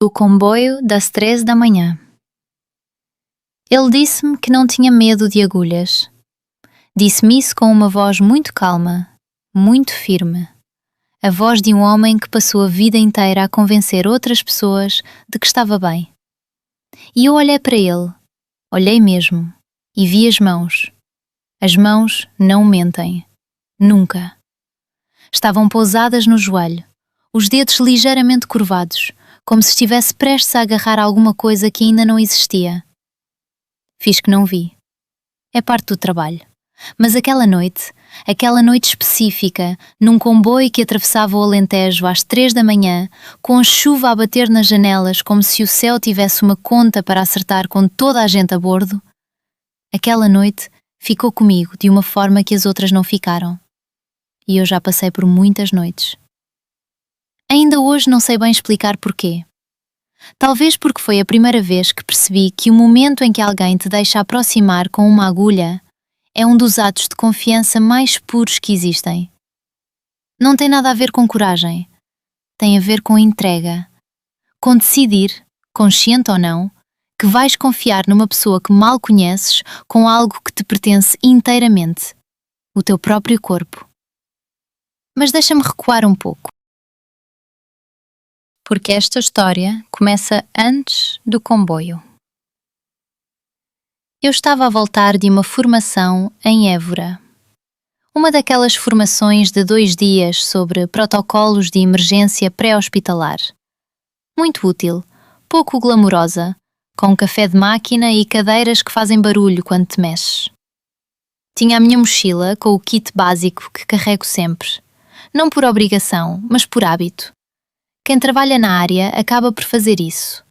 O comboio das 3 da manhã. Ele disse-me que não tinha medo de agulhas. Disse-me isso com uma voz muito calma, muito firme. A voz de um homem que passou a vida inteira a convencer outras pessoas de que estava bem. E eu olhei para ele, olhei mesmo, e vi as mãos. As mãos não mentem. Nunca. Estavam pousadas no joelho, os dedos ligeiramente curvados, como se estivesse prestes a agarrar alguma coisa que ainda não existia. Fiz que não vi. É parte do trabalho. Mas aquela noite específica, num comboio que atravessava o Alentejo às 3 da manhã, com a chuva a bater nas janelas como se o céu tivesse uma conta para acertar com toda a gente a bordo, aquela noite ficou comigo de uma forma que as outras não ficaram. E eu já passei por muitas noites. Ainda hoje não sei bem explicar porquê. Talvez porque foi a primeira vez que percebi que o momento em que alguém te deixa aproximar com uma agulha é um dos atos de confiança mais puros que existem. Não tem nada a ver com coragem. Tem a ver com entrega. Com decidir, consciente ou não, que vais confiar numa pessoa que mal conheces com algo que te pertence inteiramente, o teu próprio corpo. Mas deixa-me recuar um pouco. Porque esta história começa antes do comboio. Eu estava a voltar de uma formação em Évora. Uma daquelas formações de 2 dias sobre protocolos de emergência pré-hospitalar. Muito útil, pouco glamourosa, com café de máquina e cadeiras que fazem barulho quando te mexes. Tinha a minha mochila com o kit básico que carrego sempre, não por obrigação, mas por hábito. Quem trabalha na área acaba por fazer isso.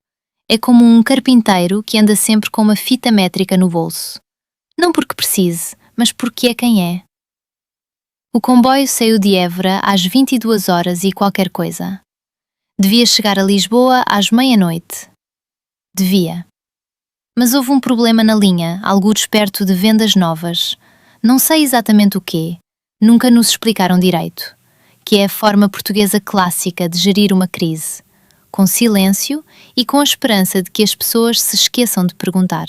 É como um carpinteiro que anda sempre com uma fita métrica no bolso. Não porque precise, mas porque é quem é. O comboio saiu de Évora às 22 horas e qualquer coisa. Devia chegar a Lisboa às meia-noite. Devia. Mas houve um problema na linha, algures perto de Vendas Novas. Não sei exatamente o quê. Nunca nos explicaram direito. Que é a forma portuguesa clássica de gerir uma crise, com silêncio e com a esperança de que as pessoas se esqueçam de perguntar.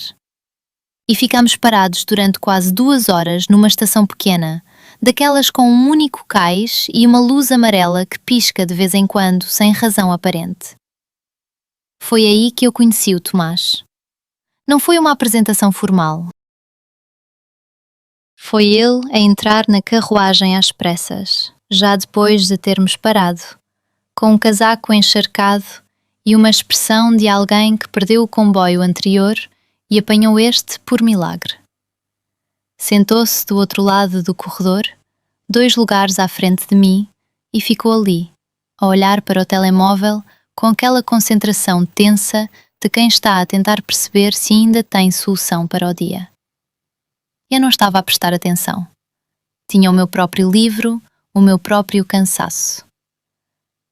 E ficámos parados durante quase 2 horas numa estação pequena, daquelas com um único cais e uma luz amarela que pisca de vez em quando, sem razão aparente. Foi aí que eu conheci o Tomás. Não foi uma apresentação formal. Foi ele a entrar na carruagem às pressas, já depois de termos parado, com um casaco encharcado e uma expressão de alguém que perdeu o comboio anterior e apanhou este por milagre. Sentou-se do outro lado do corredor, 2 lugares à frente de mim, e ficou ali, a olhar para o telemóvel com aquela concentração tensa de quem está a tentar perceber se ainda tem solução para o dia. Eu não estava a prestar atenção. Tinha o meu próprio livro, o meu próprio cansaço.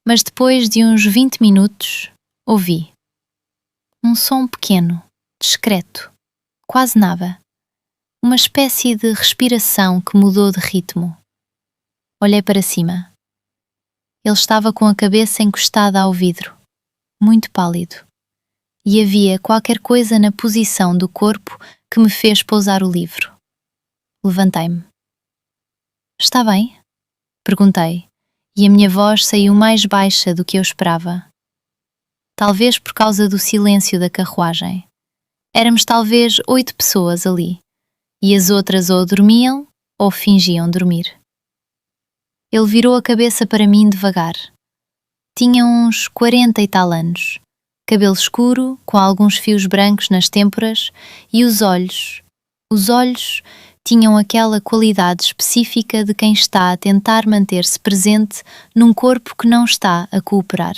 Mas depois de uns 20 minutos, ouvi. Um som pequeno, discreto, quase nada. Uma espécie de respiração que mudou de ritmo. Olhei para cima. Ele estava com a cabeça encostada ao vidro, muito pálido. E havia qualquer coisa na posição do corpo que me fez pousar o livro. Levantei-me. Está bem? Perguntei, e a minha voz saiu mais baixa do que eu esperava. Talvez por causa do silêncio da carruagem. Éramos talvez 8 pessoas ali, e as outras ou dormiam ou fingiam dormir. Ele virou a cabeça para mim devagar. Tinha uns 40 e tal anos, cabelo escuro, com alguns fios brancos nas têmporas, e os olhos tinham aquela qualidade específica de quem está a tentar manter-se presente num corpo que não está a cooperar.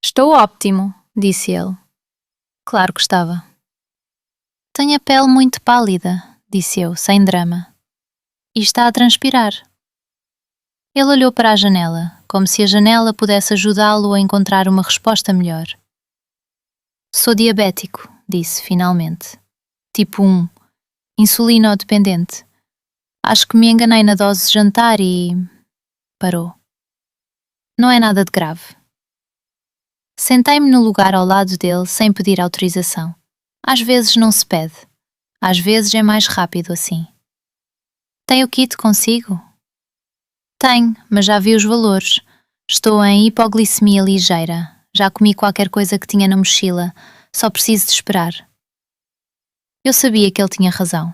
Estou óptimo, disse ele. Claro que estava. Tenho a pele muito pálida, disse eu, sem drama. E está a transpirar. Ele olhou para a janela, como se a janela pudesse ajudá-lo a encontrar uma resposta melhor. Sou diabético, disse finalmente. Tipo 1. Insulino-dependente. Acho que me enganei na dose de jantar e... Parou. Não é nada de grave. Sentei-me no lugar ao lado dele sem pedir autorização. Às vezes não se pede. Às vezes é mais rápido assim. Tem o kit consigo? Tenho, mas já vi os valores. Estou em hipoglicemia ligeira. Já comi qualquer coisa que tinha na mochila. Só preciso de esperar. Eu sabia que ele tinha razão.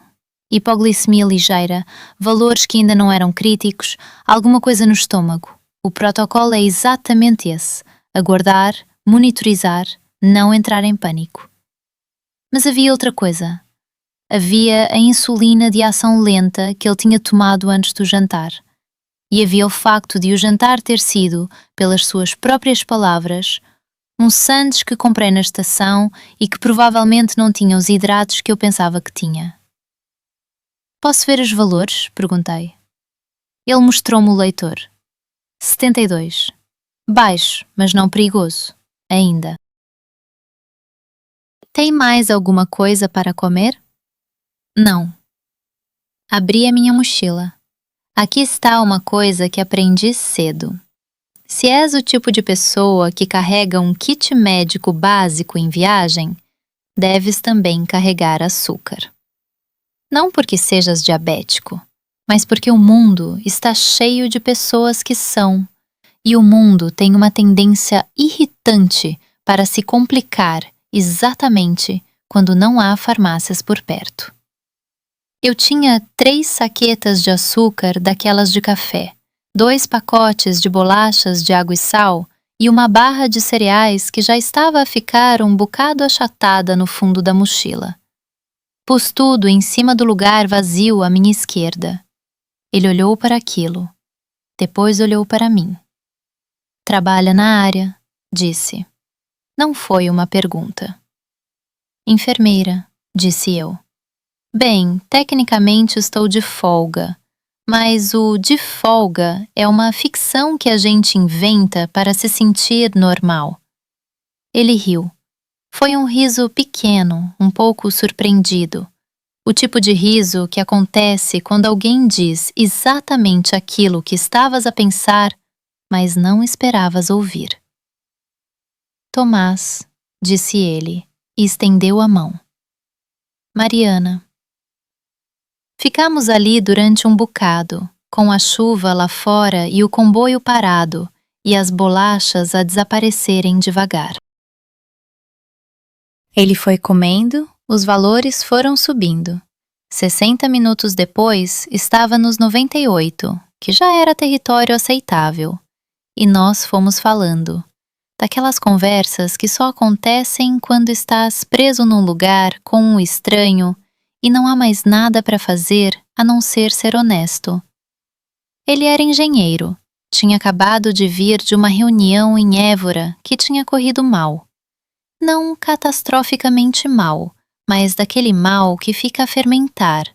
Hipoglicemia ligeira, valores que ainda não eram críticos, alguma coisa no estômago. O protocolo é exatamente esse: aguardar, monitorizar, não entrar em pânico. Mas havia outra coisa. Havia a insulina de ação lenta que ele tinha tomado antes do jantar. E havia o facto de o jantar ter sido, pelas suas próprias palavras, um sandes que comprei na estação e que provavelmente não tinha os hidratos que eu pensava que tinha. Posso ver os valores? Perguntei. Ele mostrou-me o leitor. 72. Baixo, mas não perigoso. Ainda. Tem mais alguma coisa para comer? Não. Abri a minha mochila. Aqui está uma coisa que aprendi cedo. Se és o tipo de pessoa que carrega um kit médico básico em viagem, deves também carregar açúcar. Não porque sejas diabético, mas porque o mundo está cheio de pessoas que são, e o mundo tem uma tendência irritante para se complicar exatamente quando não há farmácias por perto. Eu tinha 3 saquetas de açúcar daquelas de café, 2 pacotes de bolachas de água e sal e uma barra de cereais que já estava a ficar um bocado achatada no fundo da mochila. Pus tudo em cima do lugar vazio à minha esquerda. Ele olhou para aquilo. Depois olhou para mim. Trabalha na área, disse. Não foi uma pergunta. Enfermeira, disse eu. Bem, tecnicamente estou de folga, mas o de folga é uma ficção que a gente inventa para se sentir normal. Ele riu. Foi um riso pequeno, um pouco surpreendido. O tipo de riso que acontece quando alguém diz exatamente aquilo que estavas a pensar, mas não esperavas ouvir. Tomás, disse ele, e estendeu a mão. Mariana. Ficamos ali durante um bocado, com a chuva lá fora e o comboio parado, e as bolachas a desaparecerem devagar. Ele foi comendo, os valores foram subindo. 60 minutos depois, estava nos 98, que já era território aceitável. E nós fomos falando. Daquelas conversas que só acontecem quando estás preso num lugar com um estranho e não há mais nada para fazer a não ser honesto. Ele era engenheiro, tinha acabado de vir de uma reunião em Évora que tinha corrido mal. Não catastroficamente mal, mas daquele mal que fica a fermentar.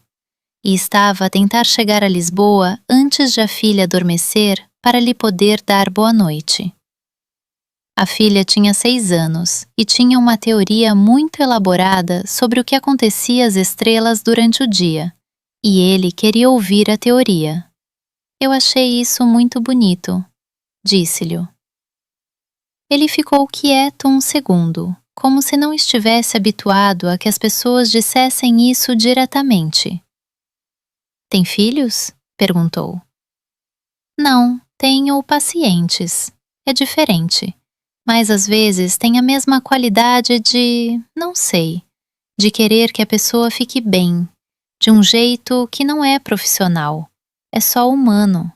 E estava a tentar chegar a Lisboa antes de a filha adormecer para lhe poder dar boa noite. A filha tinha 6 anos e tinha uma teoria muito elaborada sobre o que acontecia às estrelas durante o dia, e ele queria ouvir a teoria. Eu achei isso muito bonito, disse-lhe. Ele ficou quieto um segundo, como se não estivesse habituado a que as pessoas dissessem isso diretamente. Tem filhos? Perguntou. Não, tenho pacientes. É diferente. Mas às vezes tem a mesma qualidade de, não sei, de querer que a pessoa fique bem, de um jeito que não é profissional, é só humano.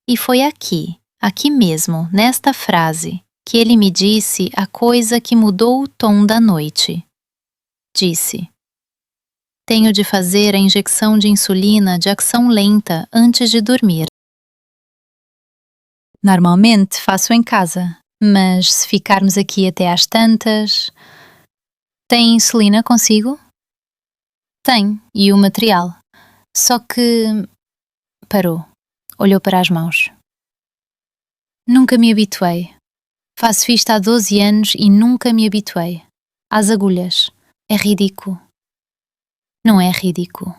E foi aqui mesmo, nesta frase, que ele me disse a coisa que mudou o tom da noite. Disse: tenho de fazer a injeção de insulina de ação lenta antes de dormir. Normalmente faço em casa, mas se ficarmos aqui até às tantas... Tem insulina consigo? Tem, e o material. Só que... Parou. Olhou para as mãos. Nunca me habituei. Faço isto há 12 anos e nunca me habituei. Às agulhas. É ridículo. Não é ridículo.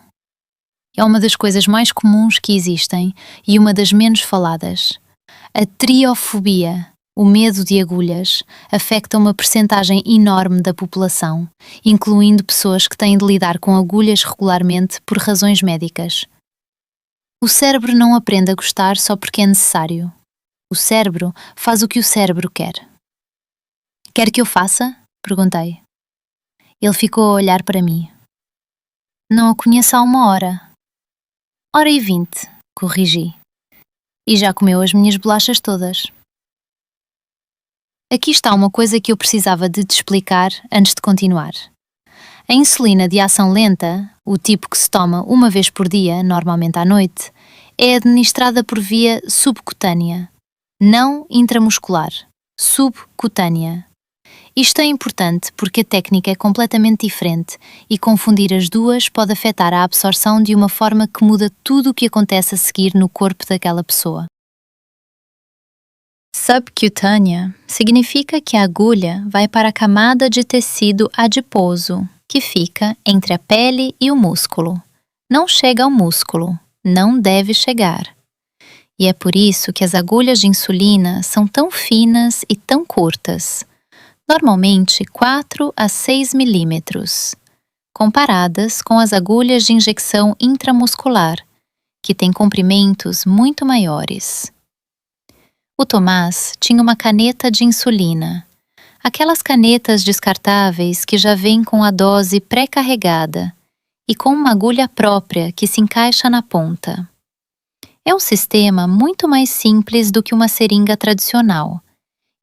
É uma das coisas mais comuns que existem e uma das menos faladas. A triofobia. O medo de agulhas afeta uma percentagem enorme da população, incluindo pessoas que têm de lidar com agulhas regularmente por razões médicas. O cérebro não aprende a gostar só porque é necessário. O cérebro faz o que o cérebro quer. Quer que eu faça? Perguntei. Ele ficou a olhar para mim. Não a conheço há 1 hora. 1h20, corrigi. E já comeu as minhas bolachas todas. Aqui está uma coisa que eu precisava de te explicar antes de continuar. A insulina de ação lenta, o tipo que se toma uma vez por dia, normalmente à noite, é administrada por via subcutânea, não intramuscular, subcutânea. Isto é importante porque a técnica é completamente diferente e confundir as duas pode afetar a absorção de uma forma que muda tudo o que acontece a seguir no corpo daquela pessoa. Subcutânea significa que a agulha vai para a camada de tecido adiposo, que fica entre a pele e o músculo. Não chega ao músculo, não deve chegar. E é por isso que as agulhas de insulina são tão finas e tão curtas, normalmente 4 a 6 milímetros, comparadas com as agulhas de injeção intramuscular, que têm comprimentos muito maiores. O Tomás tinha uma caneta de insulina, aquelas canetas descartáveis que já vêm com a dose pré-carregada e com uma agulha própria que se encaixa na ponta. É um sistema muito mais simples do que uma seringa tradicional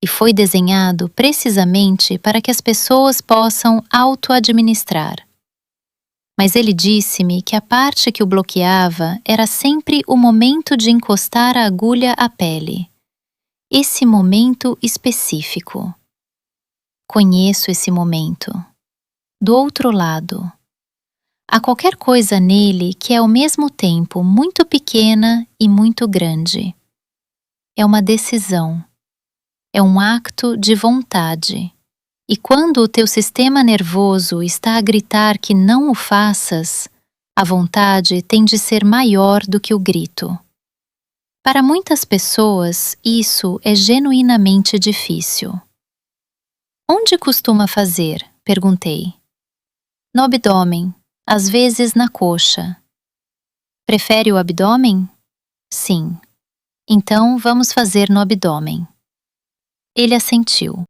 e foi desenhado precisamente para que as pessoas possam auto-administrar. Mas ele disse-me que a parte que o bloqueava era sempre o momento de encostar a agulha à pele. Esse momento específico. Conheço esse momento. Do outro lado. Há qualquer coisa nele que é ao mesmo tempo muito pequena e muito grande. É uma decisão. É um acto de vontade. E quando o teu sistema nervoso está a gritar que não o faças, a vontade tem de ser maior do que o grito. Para muitas pessoas, isso é genuinamente difícil. Onde costuma fazer? Perguntei. No abdômen, às vezes na coxa. Prefere o abdômen? Sim. Então vamos fazer no abdômen. Ele assentiu.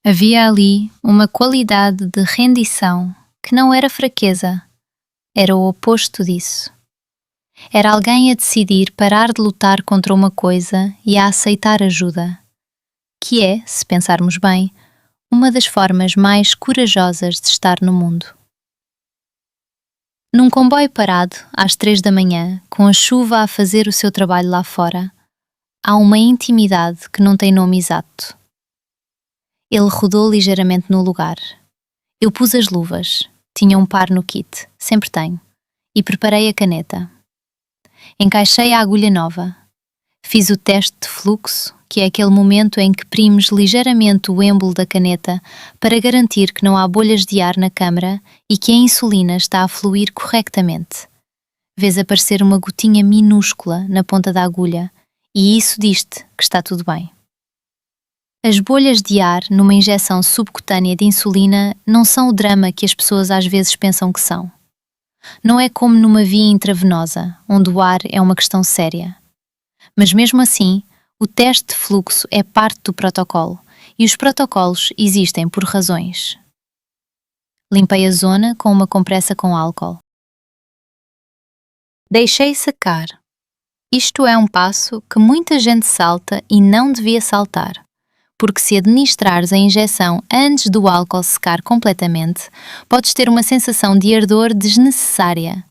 Havia ali uma qualidade de rendição que não era fraqueza, era o oposto disso. Era alguém a decidir parar de lutar contra uma coisa e a aceitar ajuda, que é, se pensarmos bem, uma das formas mais corajosas de estar no mundo. Num comboio parado, às 3 da manhã, com a chuva a fazer o seu trabalho lá fora, há uma intimidade que não tem nome exato. Ele rodou ligeiramente no lugar. Eu pus as luvas, tinha um par no kit, sempre tenho, e preparei a caneta. Encaixei a agulha nova. Fiz o teste de fluxo, que é aquele momento em que primes ligeiramente o êmbolo da caneta para garantir que não há bolhas de ar na câmara e que a insulina está a fluir corretamente. Vês aparecer uma gotinha minúscula na ponta da agulha e isso diz-te que está tudo bem. As bolhas de ar numa injeção subcutânea de insulina não são o drama que as pessoas às vezes pensam que são. Não é como numa via intravenosa, onde o ar é uma questão séria. Mas mesmo assim, o teste de fluxo é parte do protocolo e os protocolos existem por razões. Limpei a zona com uma compressa com álcool. Deixei secar. Isto é um passo que muita gente salta e não devia saltar. Porque se administrares a injeção antes do álcool secar completamente, podes ter uma sensação de ardor desnecessária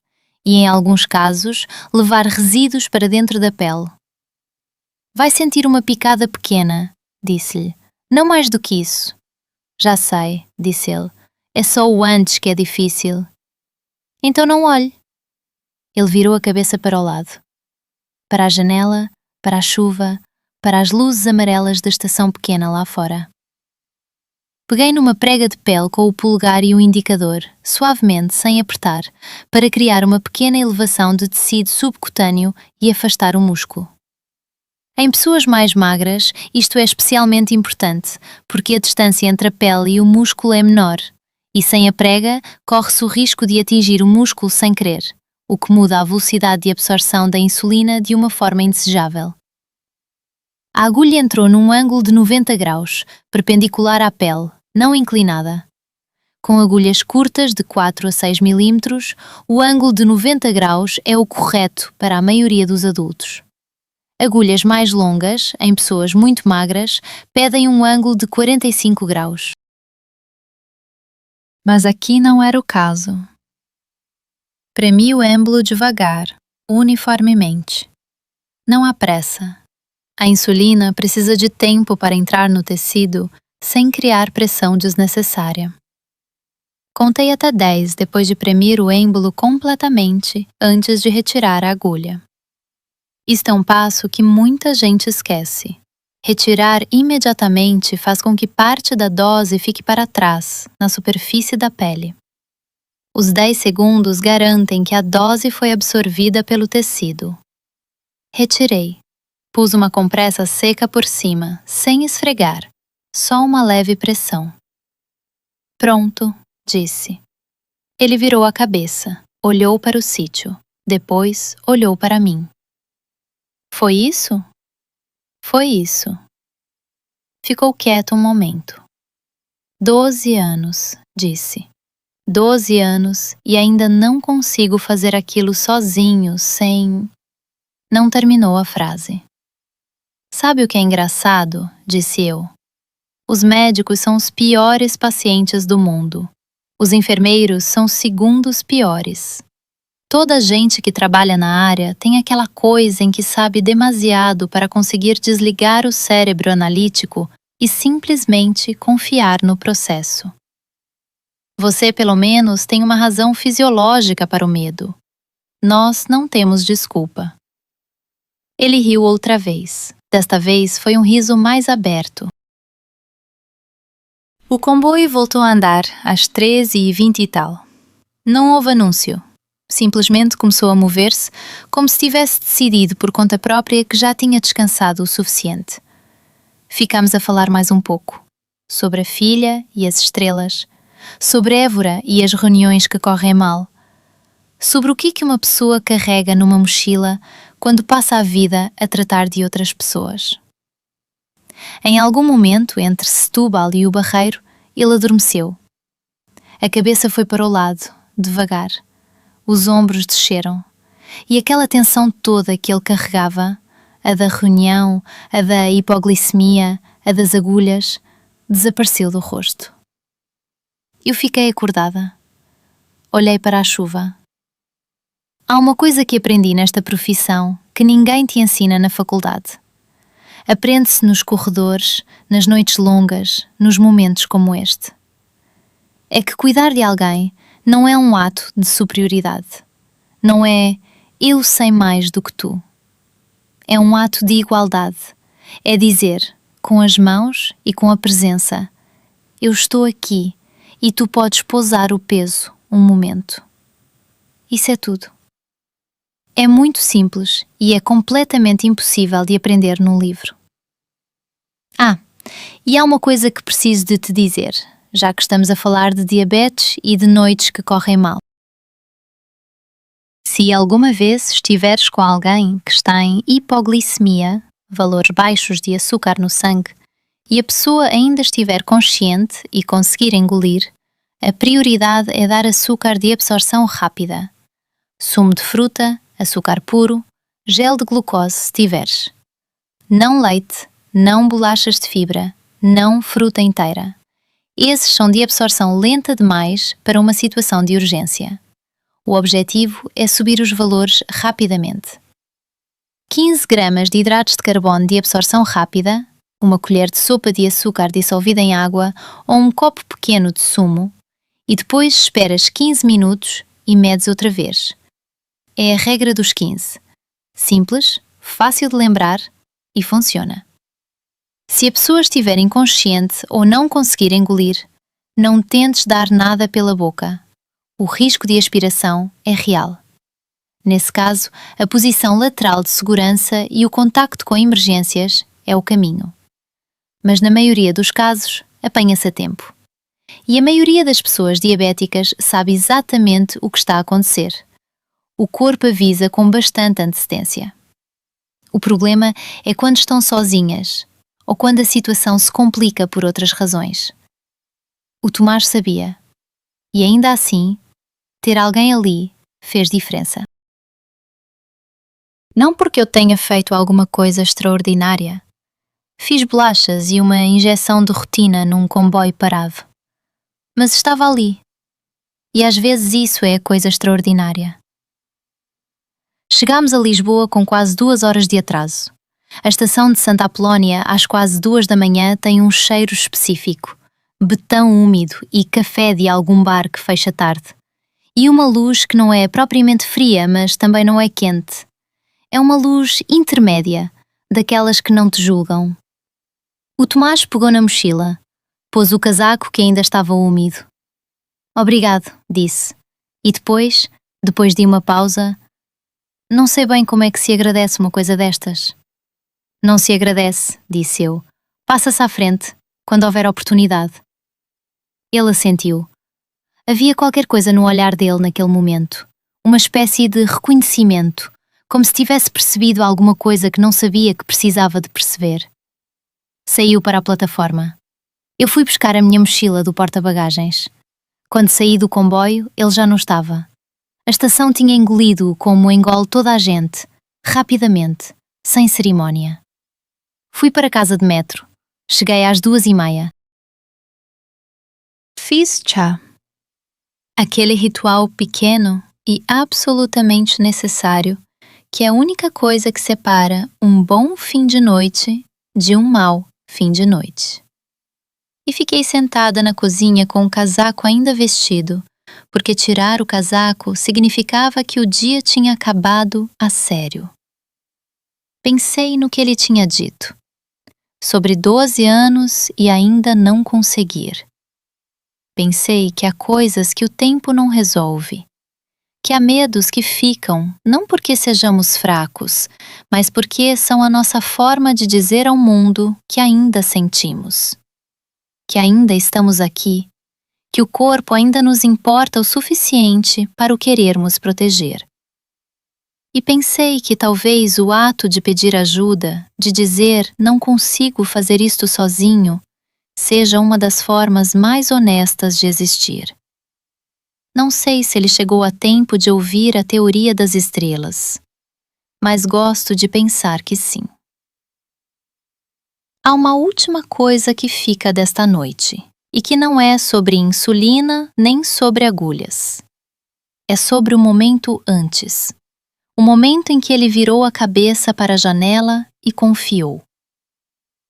e, em alguns casos, levar resíduos para dentro da pele. Vai sentir uma picada pequena, disse-lhe. Não mais do que isso. Já sei, disse ele. É só o antes que é difícil. Então não olhe. Ele virou a cabeça para o lado. Para a janela, para a chuva, para as luzes amarelas da estação pequena lá fora. Peguei numa prega de pele com o polegar e o indicador, suavemente, sem apertar, para criar uma pequena elevação de tecido subcutâneo e afastar o músculo. Em pessoas mais magras, isto é especialmente importante, porque a distância entre a pele e o músculo é menor, e sem a prega, corre-se o risco de atingir o músculo sem querer, o que muda a velocidade de absorção da insulina de uma forma indesejável. A agulha entrou num ângulo de 90 graus, perpendicular à pele, não inclinada. Com agulhas curtas de 4 a 6 milímetros, o ângulo de 90 graus é o correto para a maioria dos adultos. Agulhas mais longas, em pessoas muito magras, pedem um ângulo de 45 graus. Mas aqui não era o caso. Premi o êmbolo devagar, uniformemente. Não há pressa. A insulina precisa de tempo para entrar no tecido sem criar pressão desnecessária. Contei até 10 depois de premir o êmbolo completamente antes de retirar a agulha. Isto é um passo que muita gente esquece. Retirar imediatamente faz com que parte da dose fique para trás, na superfície da pele. Os 10 segundos garantem que a dose foi absorvida pelo tecido. Retirei. Pus uma compressa seca por cima, sem esfregar, só uma leve pressão. Pronto, disse. Ele virou a cabeça, olhou para o sítio, depois olhou para mim. Foi isso? Foi isso. Ficou quieto um momento. 12 anos, disse. 12 anos e ainda não consigo fazer aquilo sozinho, sem... Não terminou a frase. Sabe o que é engraçado? Disse eu. Os médicos são os piores pacientes do mundo. Os enfermeiros são os segundos piores. Toda a gente que trabalha na área tem aquela coisa em que sabe demasiado para conseguir desligar o cérebro analítico e simplesmente confiar no processo. Você, pelo menos, tem uma razão fisiológica para o medo. Nós não temos desculpa. Ele riu outra vez. Desta vez foi um riso mais aberto. O comboio voltou a andar às 13h20 e tal. Não houve anúncio. Simplesmente começou a mover-se, como se tivesse decidido por conta própria que já tinha descansado o suficiente. Ficámos a falar mais um pouco. Sobre a filha e as estrelas. Sobre Évora e as reuniões que correm mal. Sobre o que uma pessoa carrega numa mochila quando passa a vida a tratar de outras pessoas. Em algum momento, entre Setúbal e o Barreiro, ele adormeceu. A cabeça foi para o lado, devagar. Os ombros desceram. E aquela tensão toda que ele carregava, a da reunião, a da hipoglicemia, a das agulhas, desapareceu do rosto. Eu fiquei acordada. Olhei para a chuva. Há uma coisa que aprendi nesta profissão que ninguém te ensina na faculdade. Aprende-se nos corredores, nas noites longas, nos momentos como este. É que cuidar de alguém não é um ato de superioridade. Não é eu sei mais do que tu. É um ato de igualdade. É dizer, com as mãos e com a presença, eu estou aqui e tu podes pousar o peso um momento. Isso é tudo. É muito simples e é completamente impossível de aprender num livro. E há uma coisa que preciso de te dizer, já que estamos a falar de diabetes e de noites que correm mal. Se alguma vez estiveres com alguém que está em hipoglicemia, valores baixos de açúcar no sangue, e a pessoa ainda estiver consciente e conseguir engolir, a prioridade é dar açúcar de absorção rápida. Sumo de fruta, açúcar puro, gel de glucose se tiveres. Não leite, não bolachas de fibra, não fruta inteira. Esses são de absorção lenta demais para uma situação de urgência. O objetivo é subir os valores rapidamente. 15 gramas de hidratos de carbono de absorção rápida, uma colher de sopa de açúcar dissolvida em água ou um copo pequeno de sumo, e depois esperas 15 minutos e medes outra vez. É a regra dos 15. Simples, fácil de lembrar e funciona. Se a pessoa estiver inconsciente ou não conseguir engolir, não tentes dar nada pela boca. O risco de aspiração é real. Nesse caso, a posição lateral de segurança e o contacto com emergências é o caminho. Mas na maioria dos casos, apanha-se a tempo. E a maioria das pessoas diabéticas sabe exatamente o que está a acontecer. O corpo avisa com bastante antecedência. O problema é quando estão sozinhas ou quando a situação se complica por outras razões. O Tomás sabia. E ainda assim, ter alguém ali fez diferença. Não porque eu tenha feito alguma coisa extraordinária. Fiz bolachas e uma injeção de rotina num comboio parado. Mas estava ali. E às vezes isso é a coisa extraordinária. Chegámos a Lisboa com quase 2 horas de atraso. A estação de Santa Apolónia, às quase 2 da manhã, tem um cheiro específico. Betão úmido e café de algum bar que fecha tarde. E uma luz que não é propriamente fria, mas também não é quente. É uma luz intermédia, daquelas que não te julgam. O Tomás pegou na mochila, pôs o casaco que ainda estava úmido. Obrigado, disse. E depois de uma pausa, não sei bem como é que se agradece uma coisa destas. Não se agradece, disse eu. Passa-se à frente, quando houver oportunidade. Ele assentiu. Havia qualquer coisa no olhar dele naquele momento, uma espécie de reconhecimento, como se tivesse percebido alguma coisa que não sabia que precisava de perceber. Saiu para a plataforma. Eu fui buscar a minha mochila do porta-bagagens. Quando saí do comboio, ele já não estava. A estação tinha engolido-o como engole toda a gente, rapidamente, sem cerimónia. Fui para a casa de metro. Cheguei às 2h30. Fiz chá. Aquele ritual pequeno e absolutamente necessário, que é a única coisa que separa um bom fim de noite de um mau fim de noite. E fiquei sentada na cozinha com o casaco ainda vestido, porque tirar o casaco significava que o dia tinha acabado a sério. Pensei no que ele tinha dito. Sobre 12 anos e ainda não conseguir. Pensei que há coisas que o tempo não resolve. Que há medos que ficam, não porque sejamos fracos, mas porque são a nossa forma de dizer ao mundo que ainda sentimos. Que ainda estamos aqui, que o corpo ainda nos importa o suficiente para o querermos proteger. E pensei que talvez o ato de pedir ajuda, de dizer não consigo fazer isto sozinho, seja uma das formas mais honestas de existir. Não sei se ele chegou a tempo de ouvir a teoria das estrelas, mas gosto de pensar que sim. Há uma última coisa que fica desta noite, e que não é sobre insulina nem sobre agulhas. É sobre o momento antes. O momento em que ele virou a cabeça para a janela e confiou.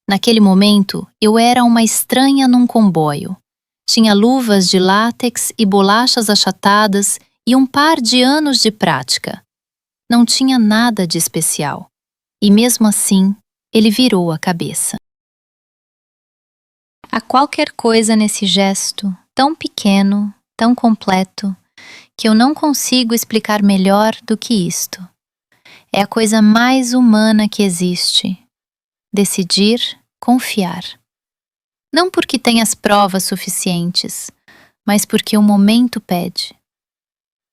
Naquele momento, eu era uma estranha num comboio. Tinha luvas de látex e bolachas achatadas e um par de anos de prática. Não tinha nada de especial. E mesmo assim, ele virou a cabeça. Há qualquer coisa nesse gesto, tão pequeno, tão completo, que eu não consigo explicar melhor do que isto. É a coisa mais humana que existe. Decidir, confiar. Não porque tem as provas suficientes, mas porque o momento pede.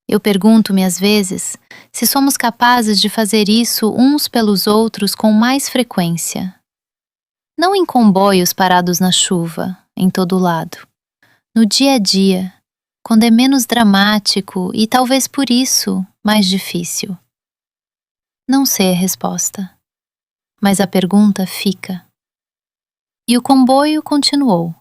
Eu pergunto-me às vezes se somos capazes de fazer isso uns pelos outros com mais frequência. Não em comboios parados na chuva, em todo lado. No dia a dia, quando é menos dramático e talvez por isso mais difícil. Não sei a resposta, mas a pergunta fica. E o comboio continuou.